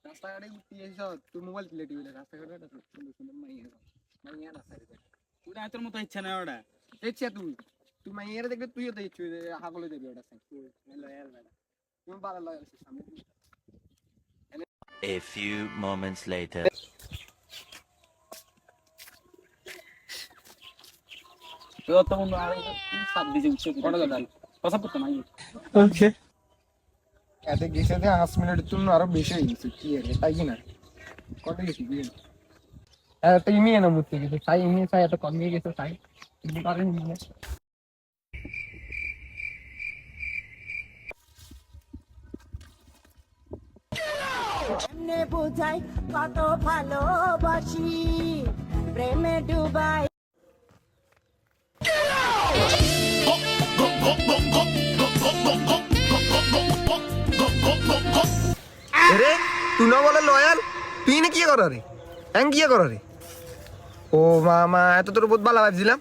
রাস্তাঘাটে ঘুরতে এসেছ তুই মোবাইল প্লে টিভি রাস্তাঘাটে সুন্দর সুন্দর মাইয়া না সারি ওটা তোর মতো ইচ্ছা না ওটা দেখছি তুই মাইয়ারে দেখলে তুইও তো ইচ্ছু হাগলে দেবি ওটা তুমি বাড়া লয় সামনে A few moments later. তো তো মনে আর সব দিছে উঠছে কটা দাদা কথা বলতে নাই ওকে এতে গেছে 5 মিনিট তুই আরো বেশি হয়ে গেছে কি রে তাই কি না কত গেছি বিয়ে তো ইমি না মুতে গেছে তাই ইমি তাই এত কম গিয়ে গেছে তাই কিন্তু কারণ নিয়ে এমনে বুঝাই কত ভালোবাসি প্রেমে ডুবাই রে তুই না বলে লয়াল তুই না কি কর রে কি কর রে ও মামা এত তোর বহুত ভালো ভাবছিলাম